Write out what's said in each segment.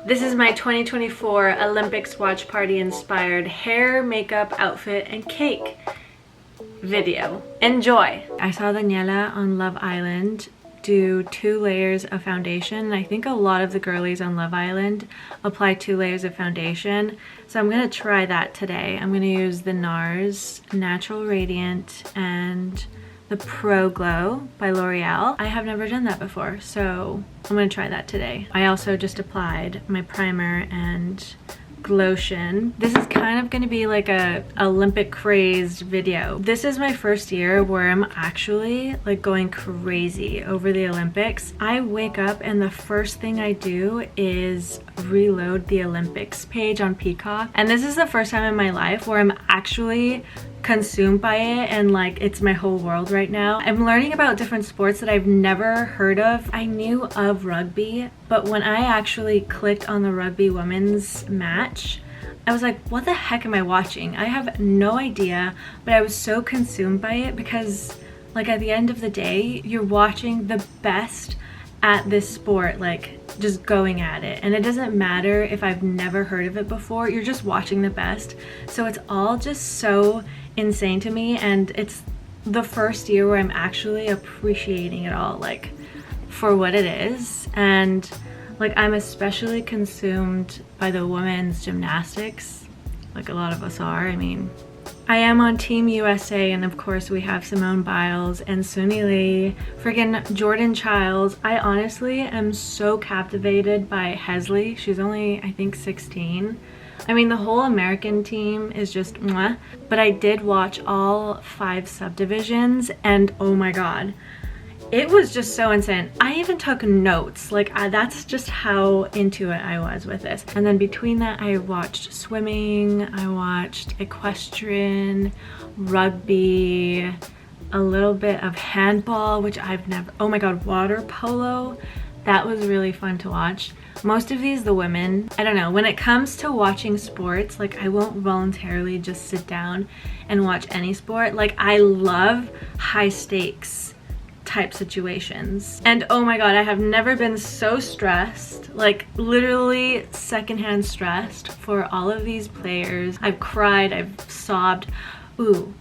This is my 2024 Olympics watch party inspired hair, makeup, outfit, and cake video. Enjoy! I saw Daniela on Love Island do 2 layers of foundation. I think a lot of the girlies on Love Island apply 2 layers of foundation. So I'm gonna try that today. I'm gonna use the NARS Natural Radiant and the Pro Glow by L'Oreal. I have never done that before, so I'm gonna try that today. I also just applied my primer and lotion. This is kind of gonna be like a Olympic crazed video. This is my first year where I'm actually like going crazy over the Olympics. I wake up and the first thing I do is reload the Olympics page on Peacock. And this is the first time in my life where I'm actually consumed by it and like it's my whole world right now. I'm learning about different sports that I've never heard of. I knew of rugby, but when I actually clicked on the rugby women's match, I was like, what the heck am I watching? I have no idea, but I was so consumed by it because like at the end of the day, you're watching the best at this sport, like just going at it, and it doesn't matter if I've never heard of it before, you're just watching the best. So it's all just so insane to me, and it's the first year where I'm actually appreciating it all like for what it is. And like I'm especially consumed by the women's gymnastics, like a lot of us are. I mean, I am on Team USA, and of course we have Simone Biles and Suni Lee, friggin' Jordan Childs. I honestly am so captivated by Hesley. She's only, I think, 16. I mean, the whole American team is just mwah. But I did watch all 5 subdivisions, and oh my god, it was just so insane. I even took notes. Like that's just how into it I was with this. And then between that, I watched swimming, I watched equestrian, rugby, a little bit of handball, which I've never, oh my god, water polo. That was really fun to watch. Most of these, the women, I don't know, when it comes to watching sports, like I won't voluntarily just sit down and watch any sport. Like I love high stakes type situations. And oh my god, I have never been so stressed, like literally secondhand stressed for all of these players. I've cried, I've sobbed. Ooh,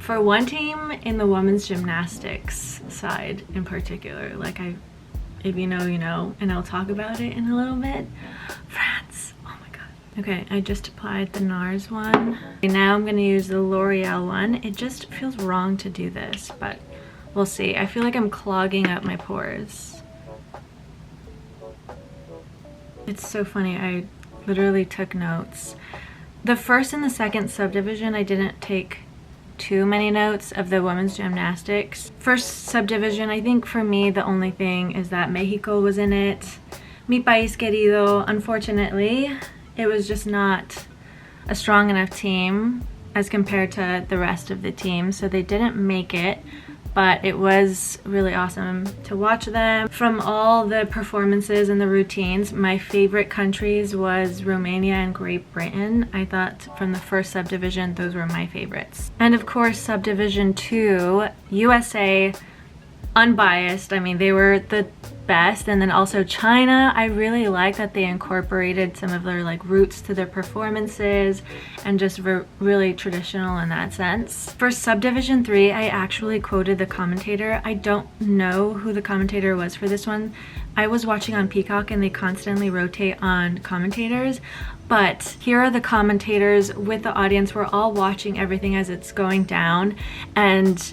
for one team in the women's gymnastics side in particular, like if you know, you know, and I'll talk about it in a little bit. France, oh my god. Okay, I just applied the NARS one. Okay, now I'm gonna use the L'Oreal one. It just feels wrong to do this, but we'll see. I feel like I'm clogging up my pores. It's so funny, I literally took notes. The first and the second subdivision, I didn't take too many notes of the women's gymnastics. First subdivision, I think for me, the only thing is that Mexico was in it. Mi país querido, unfortunately, it was just not a strong enough team as compared to the rest of the team, so they didn't make it. But it was really awesome to watch them. From all the performances and the routines, my favorite countries was Romania and Great Britain. I thought from the first subdivision, those were my favorites. And of course, subdivision 2, USA, unbiased. I mean, they were the best. And then also China, I really like that they incorporated some of their like roots to their performances and just really traditional in that sense. For subdivision 3, I actually quoted the commentator. I don't know who the commentator was for this one. I was watching on Peacock and they constantly rotate on commentators, but here are the commentators with the audience. We're all watching everything as it's going down, and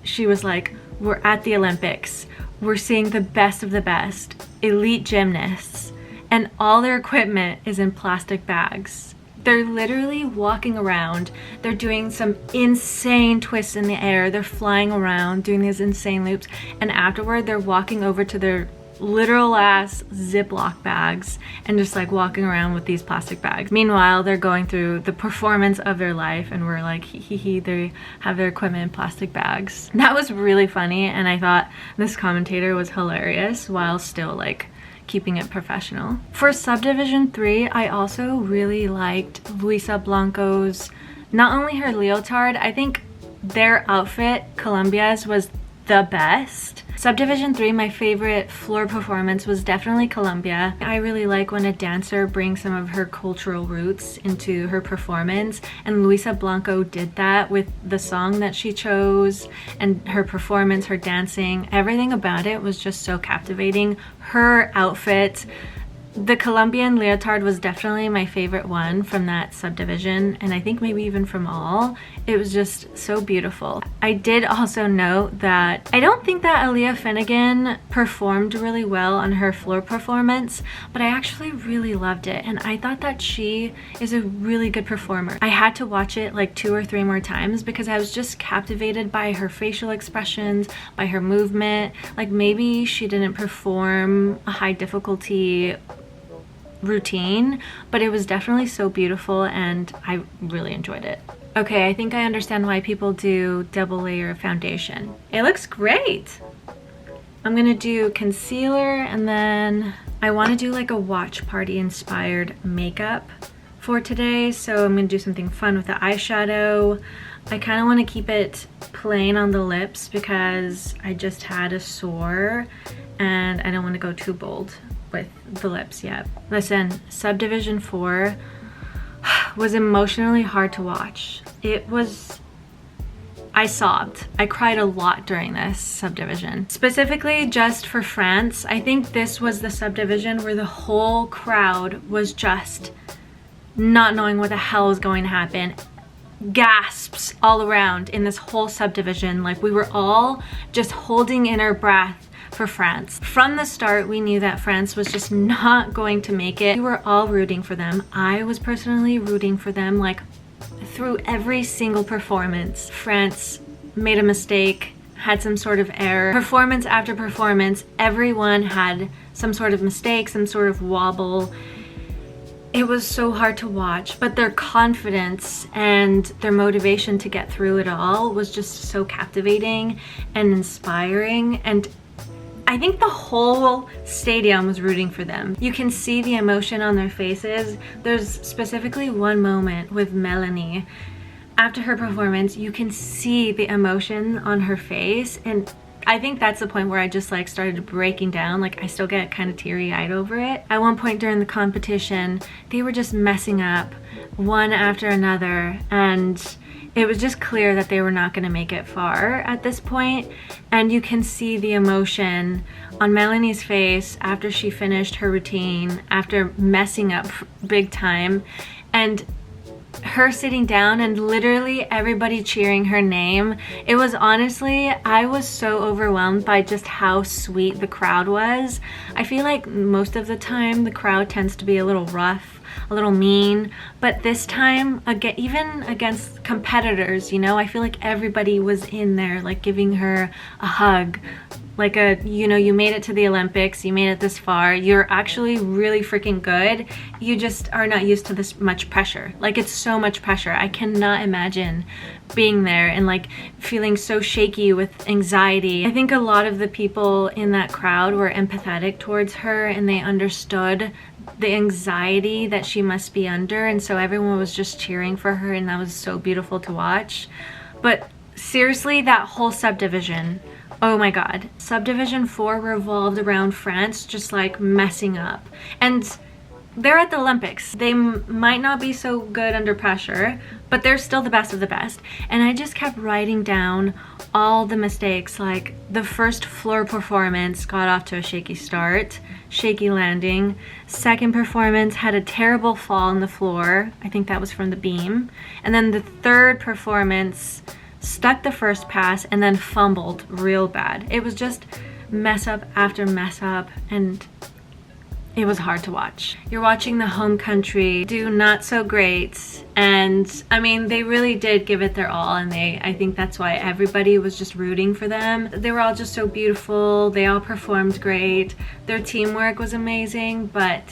she was like, we're at the Olympics. We're seeing the best of the best, elite gymnasts, and all their equipment is in plastic bags. They're literally walking around. They're doing some insane twists in the air. They're flying around, doing these insane loops. And afterward, they're walking over to their literal ass Ziploc bags and just like walking around with these plastic bags. Meanwhile, they're going through the performance of their life and we're like, hee hee hee, they have their equipment in plastic bags. That was really funny, and I thought this commentator was hilarious while still like keeping it professional. For subdivision 3, I also really liked Luisa Blanco's, not only her leotard, I think their outfit, Colombia's, was the best. Subdivision 3, my favorite floor performance was definitely Colombia. I really like when a dancer brings some of her cultural roots into her performance, and Luisa Blanco did that with the song that she chose and her performance, her dancing. Everything about it was just so captivating. Her outfit, the Colombian leotard was definitely my favorite one from that subdivision, and I think maybe even from all. It was just so beautiful. I did also note that I don't think that Aaliyah Finnegan performed really well on her floor performance, but I actually really loved it, and I thought that she is a really good performer. I had to watch it like 2 or 3 more times because I was just captivated by her facial expressions, by her movement. Like, maybe she didn't perform a high difficulty routine, but it was definitely so beautiful and I really enjoyed it. Okay, I think I understand why people do double layer foundation. It looks great. I'm gonna do concealer, and then I want to do like a watch party inspired makeup for today, so I'm gonna do something fun with the eyeshadow. I kind of want to keep it plain on the lips because I just had a sore and I don't want to go too bold with the lips yet. Listen, Subdivision 4 was emotionally hard to watch. I sobbed. I cried a lot during this subdivision. Specifically just for France, I think this was the subdivision where the whole crowd was just not knowing what the hell was going to happen. Gasps all around in this whole subdivision. Like, we were all just holding in our breath for France. From the start, we knew that France was just not going to make it. We were all rooting for them. I was personally rooting for them, like, through every single performance. France made a mistake, had some sort of error. Performance after performance, everyone had some sort of mistake, some sort of wobble. It was so hard to watch, but their confidence and their motivation to get through it all was just so captivating and inspiring, and I think the whole stadium was rooting for them. You can see the emotion on their faces. There's specifically one moment with Melanie. After her performance, you can see the emotion on her face, and I think that's the point where I just like started breaking down. Like, I still get kind of teary-eyed over it. At one point during the competition, they were just messing up one after another, and it was just clear that they were not going to make it far at this point. And you can see the emotion on Melanie's face after she finished her routine, after messing up big time, and her sitting down and literally everybody cheering her name. It was honestly, I was so overwhelmed by just how sweet the crowd was. I feel like most of the time the crowd tends to be a little rough, a little mean, but this time, again, even against competitors, you know, I feel like everybody was in there, like giving her a hug, like a, you know, you made it to the Olympics, you made it this far, you're actually really freaking good, you just are not used to this much pressure. Like, it's so much pressure. I cannot imagine being there and like feeling so shaky with anxiety. I think a lot of the people in that crowd were empathetic towards her, and they understood the anxiety that she must be under, and so everyone was just cheering for her, and that was so beautiful to watch. But seriously, that whole subdivision, oh my god. Subdivision 4 revolved around France just like messing up. And they're at the Olympics. They might not be so good under pressure, but they're still the best of the best. And I just kept writing down all the mistakes. Like, the first floor performance got off to a shaky start, shaky landing. Second performance had a terrible fall on the floor. I think that was from the beam. And then the third performance stuck the first pass and then fumbled real bad. It was just mess up after mess up, and it was hard to watch. You're watching the home country do not so great, and I mean, they really did give it their all, and I think that's why everybody was just rooting for them. They were all just so beautiful. They all performed great. Their teamwork was amazing, but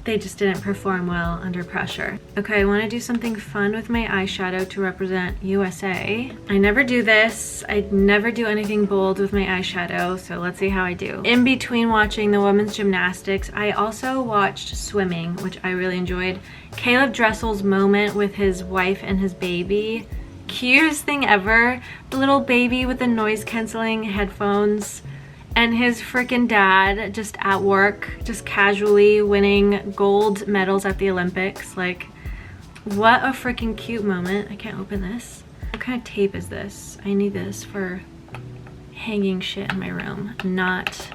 they just didn't perform well under pressure. Okay, I want to do something fun with my eyeshadow to represent USA. I never do this. I never do anything bold with my eyeshadow, so let's see how I do. In between watching the women's gymnastics, I also watched swimming, which I really enjoyed. Caleb Dressel's moment with his wife and his baby, cutest thing ever. The little baby with the noise canceling headphones and his freaking dad just at work, just casually winning gold medals at the Olympics. Like, what a freaking cute moment. I can't open this. What kind of tape is this? I need this for hanging shit in my room, not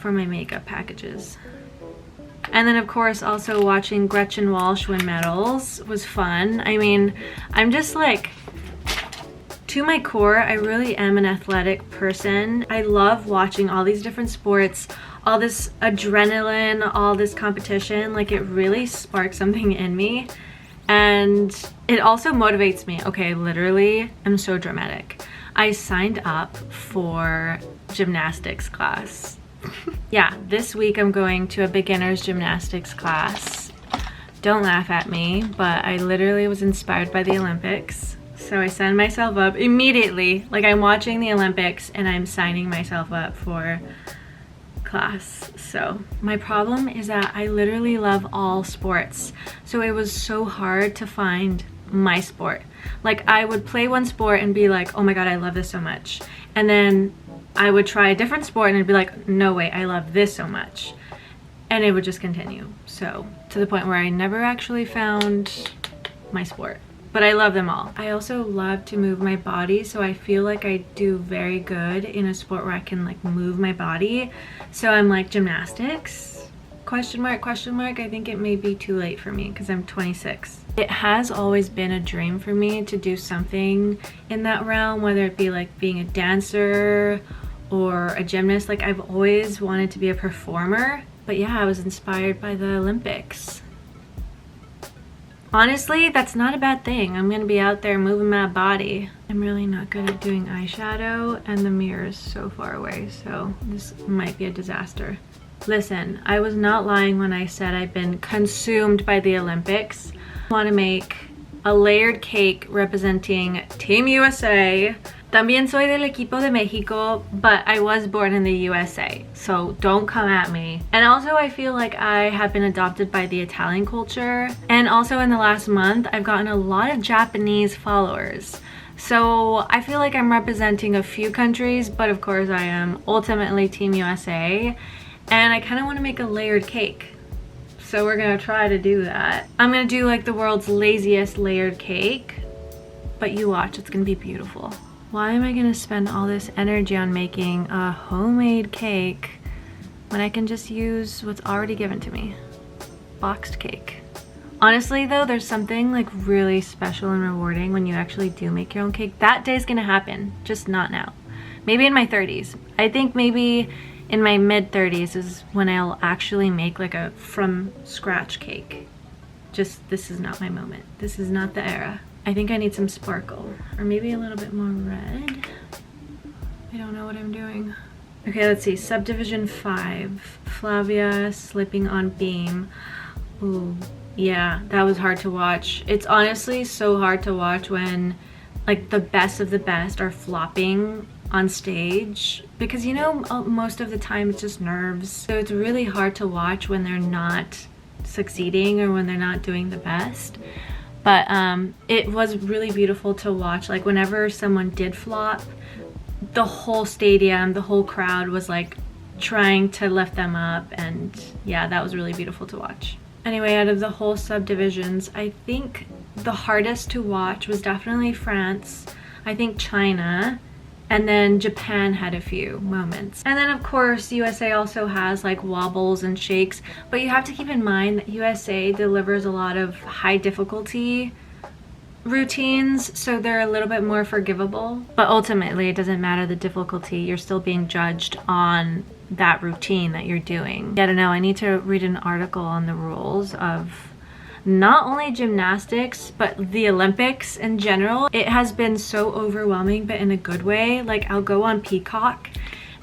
for my makeup packages. And then of course also watching Gretchen Walsh win medals was fun. I mean, I'm just like, to my core, I really am an athletic person. I love watching all these different sports, all this adrenaline, all this competition. Like, it really sparks something in me. And it also motivates me. Okay, literally, I'm so dramatic. I signed up for gymnastics class. Yeah, this week I'm going to a beginner's gymnastics class. Don't laugh at me, but I literally was inspired by the Olympics. So I signed myself up immediately. Like, I'm watching the Olympics and I'm signing myself up for class. So my problem is that I literally love all sports. So it was so hard to find my sport. Like, I would play one sport and be like, oh my god, I love this so much. And then I would try a different sport and I'd be like, no way, I love this so much. And it would just continue. So to the point where I never actually found my sport. But I love them all. I also love to move my body, so I feel like I do very good in a sport where I can like move my body. So I'm like, gymnastics? Question mark, question mark. I think it may be too late for me because I'm 26. It has always been a dream for me to do something in that realm, whether it be like being a dancer or a gymnast. Like, I've always wanted to be a performer. But yeah, I was inspired by the Olympics. Honestly, that's not a bad thing. I'm gonna be out there moving my body. I'm really not good at doing eyeshadow and the mirror is so far away, so this might be a disaster. Listen, I was not lying when I said I've been consumed by the Olympics. I want to make a layered cake representing Team USA. También soy del equipo de Mexico, but I was born in the USA, so don't come at me. And also, I feel like I have been adopted by the Italian culture. And also in the last month, I've gotten a lot of Japanese followers. So I feel like I'm representing a few countries, but of course I am ultimately Team USA. And I kind of want to make a layered cake. So we're gonna try to do that. I'm gonna do like the world's laziest layered cake, but you watch, it's gonna be beautiful. Why am I gonna spend all this energy on making a homemade cake when I can just use what's already given to me? Boxed cake. Honestly though, there's something like really special and rewarding when you actually do make your own cake. That day's gonna happen, just not now. Maybe in my 30s. I think maybe in my mid 30s is when I'll actually make like a from scratch cake. Just, this is not my moment. This is not the era. I think I need some sparkle, or maybe a little bit more red. I don't know what I'm doing. Okay, let's see. Subdivision 5, Flavia slipping on beam. Ooh, yeah, that was hard to watch. It's honestly so hard to watch when like the best of the best are flopping on stage, because you know, most of the time it's just nerves. So it's really hard to watch when they're not succeeding or when they're not doing the best. But it was really beautiful to watch. Like, whenever someone did flop, the whole stadium, the whole crowd was like trying to lift them up, and yeah, that was really beautiful to watch. Anyway, out of the whole subdivisions, I think the hardest to watch was definitely France, I think China, and then Japan had a few moments. And then of course USA also has like wobbles and shakes, but you have to keep in mind that USA delivers a lot of high difficulty routines, so they're a little bit more forgivable. But ultimately it doesn't matter the difficulty, you're still being judged on that routine that you're doing. I don't know, I need to read an article on the rules of not only gymnastics, but the Olympics in general. It has been so overwhelming, but in a good way. Like, I'll go on Peacock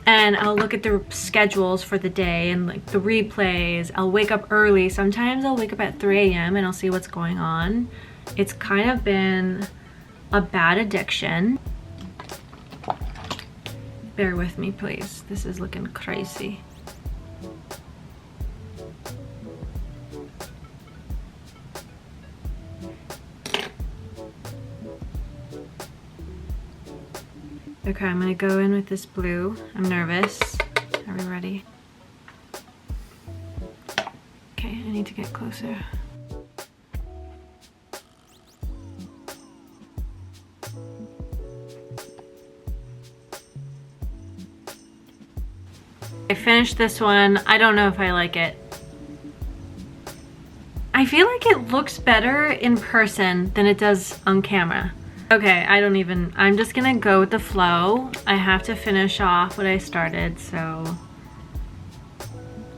and I'll look at the schedules for the day and like the replays. I'll wake up early. Sometimes I'll wake up at 3 a.m. and I'll see what's going on. It's kind of been a bad addiction. Bear with me, please. This is looking crazy. Okay, I'm gonna go in with this blue. I'm nervous. Are we ready? Okay, I need to get closer. I finished this one. I don't know if I like it. I feel like it looks better in person than it does on camera. Okay, I'm just gonna go with the flow. I have to finish off what I started, so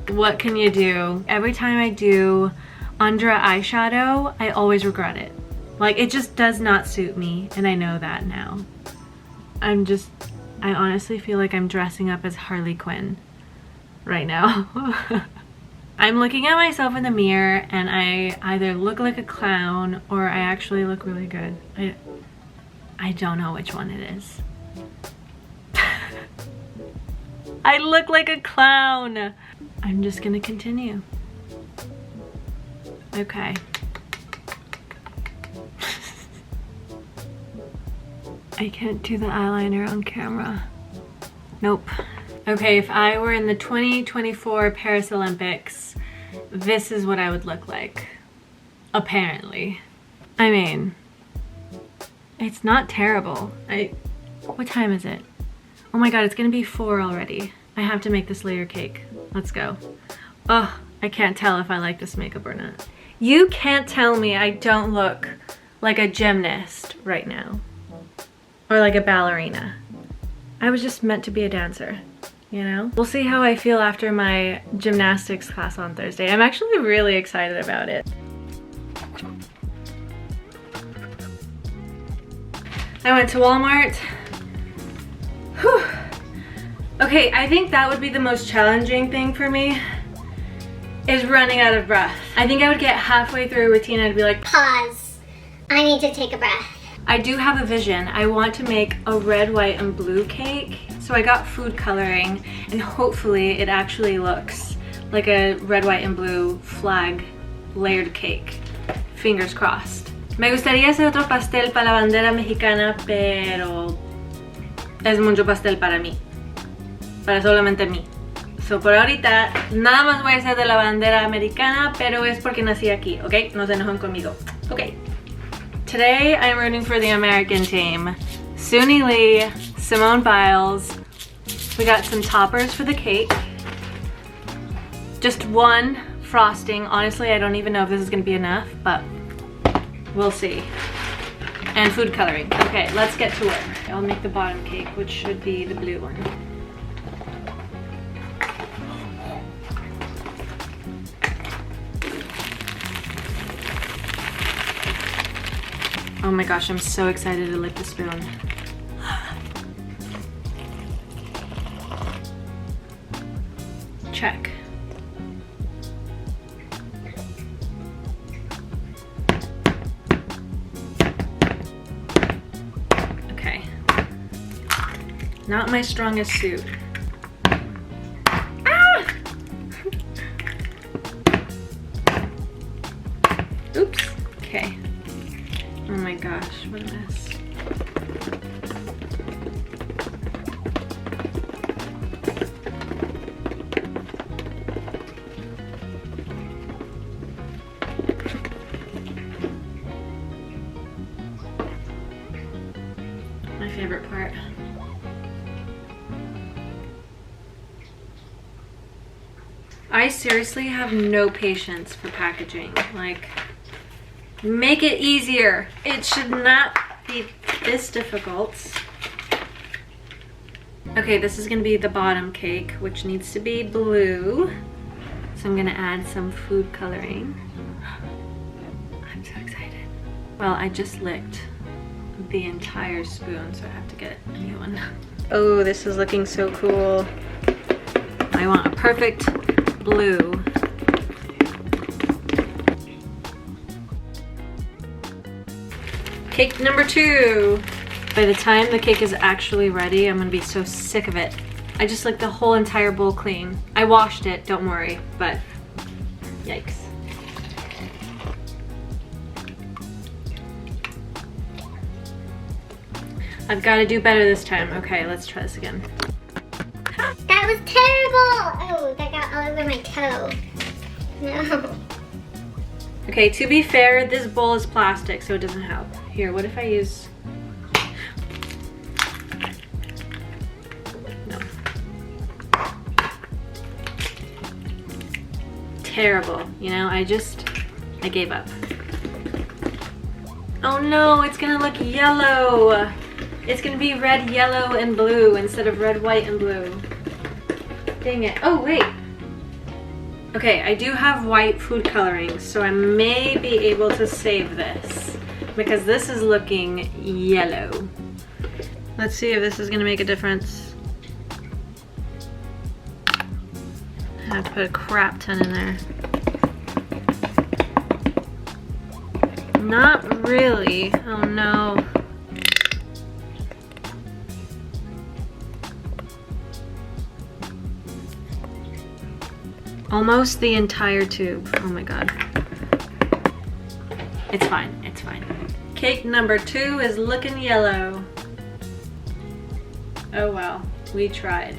what can you do? Every time I do under eyeshadow, I always regret it. Like, it just does not suit me, and I know that now. I honestly feel like I'm dressing up as Harley Quinn right now. I'm looking at myself in the mirror and I either look like a clown or I actually look really good. I don't know which one it is. I look like a clown. I'm just gonna continue. Okay. I can't do the eyeliner on camera. Nope. Okay, if I were in the 2024 Paris Olympics, this is what I would look like. Apparently. I mean, it's not terrible. What time is it? Oh my god, it's gonna be 4 already. I have to make this layer cake. Let's go. Ugh, I can't tell if I like this makeup or not. You can't tell me I don't look like a gymnast right now. Or like a ballerina. I was just meant to be a dancer, you know? We'll see how I feel after my gymnastics class on Thursday. I'm actually really excited about it. I went to Walmart. Whew. Okay, I think that would be the most challenging thing for me, is running out of breath. I think I would get halfway through a routine and I'd be like, pause, I need to take a breath. I do have a vision. I want to make a red, white, and blue cake. So I got food coloring and hopefully it actually looks like a red, white, and blue flag layered cake. Fingers crossed. Me gustaría hacer otro pastel para la bandera mexicana, pero es mucho pastel para mí. Para solamente mí. So por ahorita nada más voy a hacer de la bandera americana, pero es porque nací aquí, ¿ok? No se enojen conmigo. Okay. Today I'm rooting for the American team. Suni Lee, Simone Biles. We got some toppers for the cake. Just one frosting. Honestly, I don't even know if this is gonna be enough, but we'll see. And food coloring. Okay, let's get to work. I'll make the bottom cake, which should be the blue one. Oh my gosh, I'm so excited to lick the spoon. Check. Okay. Not my strongest suit. Ah! Oops. Okay. Oh my gosh, what a mess. My favorite part. I seriously have no patience for packaging. Like, make it easier. It should not be this difficult. Okay, this is gonna be the bottom cake, which needs to be blue. So I'm gonna add some food coloring. I'm so excited. Well, I just licked the entire spoon, so I have to get a new one. Oh, this is looking so cool. I want a perfect blue. Cake number 2. By the time the cake is actually ready, I'm gonna be so sick of it. I just licked the whole entire bowl clean. I washed it, don't worry, but yikes. I've got to do better this time. Okay, let's try this again. That was terrible! Oh, that got all over my toe. No. Okay, to be fair, this bowl is plastic, so it doesn't help. Here, what if I use... No. Terrible, you know, I gave up. Oh no, it's gonna look yellow. It's gonna be red, yellow, and blue instead of red, white, and blue. Dang it. Oh, wait. Okay, I do have white food coloring, so I may be able to save this because this is looking yellow. Let's see if this is gonna make a difference. I have to put a crap ton in there. Not really. Oh no. Almost the entire tube. Oh my god. It's fine, it's fine. Cake number 2 is looking yellow. Oh well, we tried.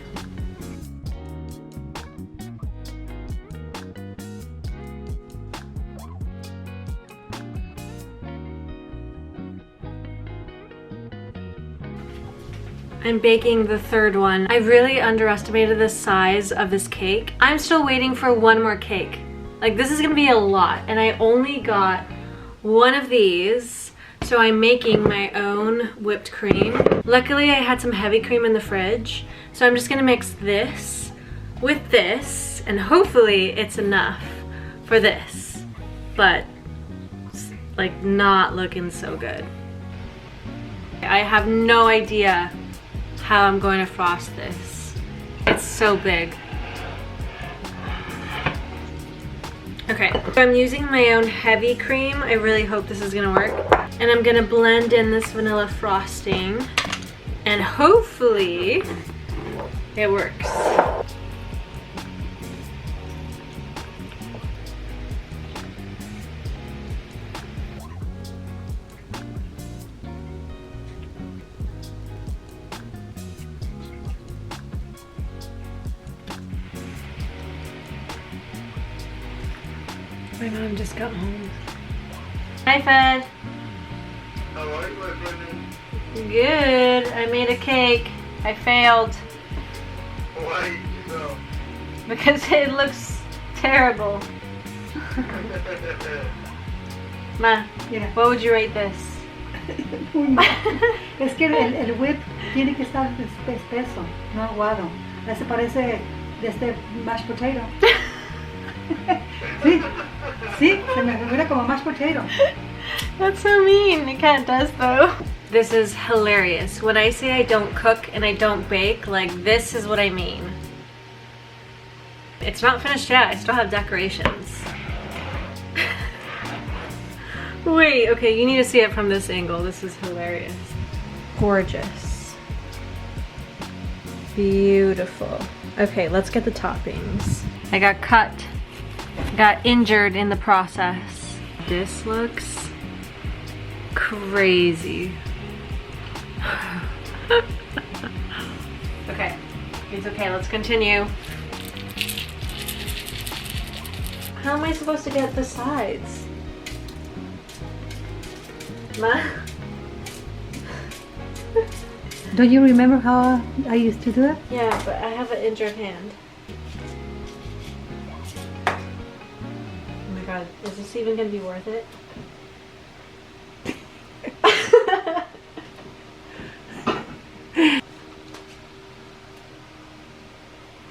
I'm baking the third one. I really underestimated the size of this cake. I'm still waiting for one more cake. Like, this is gonna be a lot, and I only got one of these, so I'm making my own whipped cream. Luckily, I had some heavy cream in the fridge, so I'm just gonna mix this with this, and hopefully it's enough for this, but it's like not looking so good. I have no idea how I'm going to frost this. It's so big. Okay, so I'm using my own heavy cream. I really hope this is gonna work. And I'm gonna blend in this vanilla frosting, and hopefully it works. My mom just got home. Hi, Fed. How are you, my friend? Good. I made a cake. I failed. Why did you know? Because it looks terrible. Ma, Mira. what would you rate this? Uy, no. Es que el whip tiene que estar espeso, no aguado. Ese parece de este mashed potato. Sí, sí, se me figura como mashed potato. That's so mean. It kind of does though. This is hilarious. When I say I don't cook and I don't bake, like, this is what I mean. It's not finished yet. I still have decorations. Wait, okay, you need to see it from this angle. This is hilarious. Gorgeous. Beautiful. Okay, let's get the toppings. I got cut. Got injured in the process. This looks crazy. Okay, it's okay, let's continue. How am I supposed to get the sides? Ma? Don't you remember how I used to do it? Yeah, but I have an injured hand. Oh my god, is this even gonna be worth it?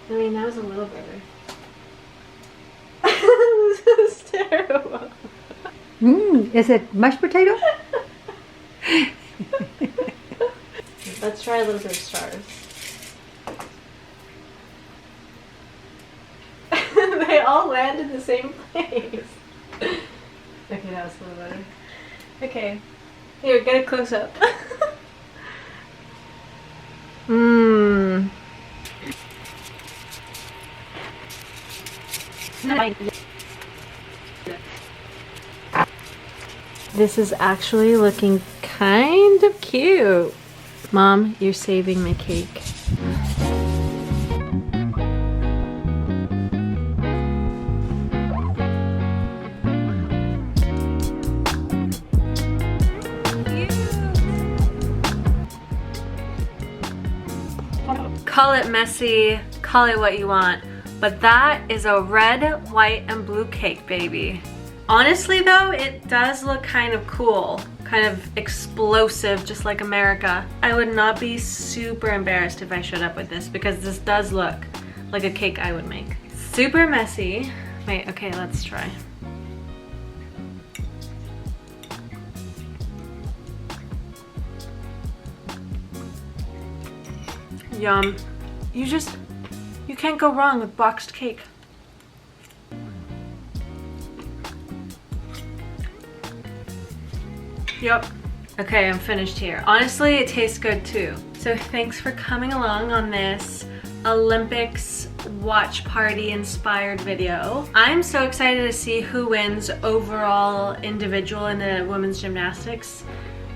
I mean, that was a little better. This is terrible. Is it mashed potato? Let's try a little bit of stars. They all land in the same place. Okay, that was a little better. Okay, here, get a close up. Mmm. This is actually looking kind of cute. Mom, you're saving my cake. Call it messy, call it what you want, but that is a red, white, and blue cake, baby. Honestly though, it does look kind of cool, kind of explosive, just like America. I would not be super embarrassed if I showed up with this because this does look like a cake I would make. Super messy. Wait, okay, let's try. Yum. You can't go wrong with boxed cake. Yep. Okay, I'm finished here. Honestly, it tastes good too. So thanks for coming along on this Olympics watch party inspired video. I'm so excited to see who wins overall individual in the women's gymnastics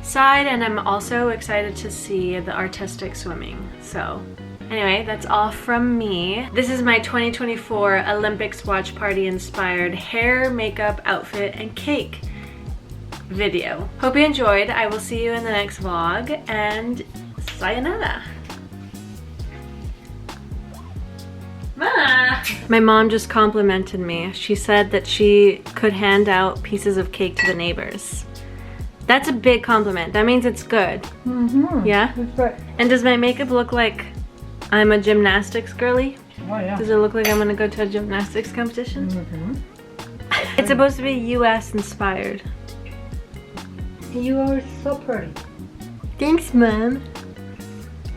side, and I'm also excited to see the artistic swimming. So anyway, that's all from me. This is my 2024 Olympics watch party inspired hair, makeup, outfit, and cake video. Hope you enjoyed. I will see you in the next vlog, and sayonara. My mom just complimented me. She said that she could hand out pieces of cake to the neighbors. That's a big compliment. That means it's good. Mm-hmm. Yeah? That's right. And does my makeup look like I'm a gymnastics girly? Oh yeah. Does it look like I'm gonna go to a gymnastics competition? Mm-hmm. It's supposed to be US inspired. You are so pretty. Thanks, Mom.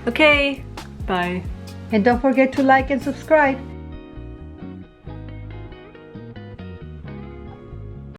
Okay, bye. And don't forget to like and subscribe.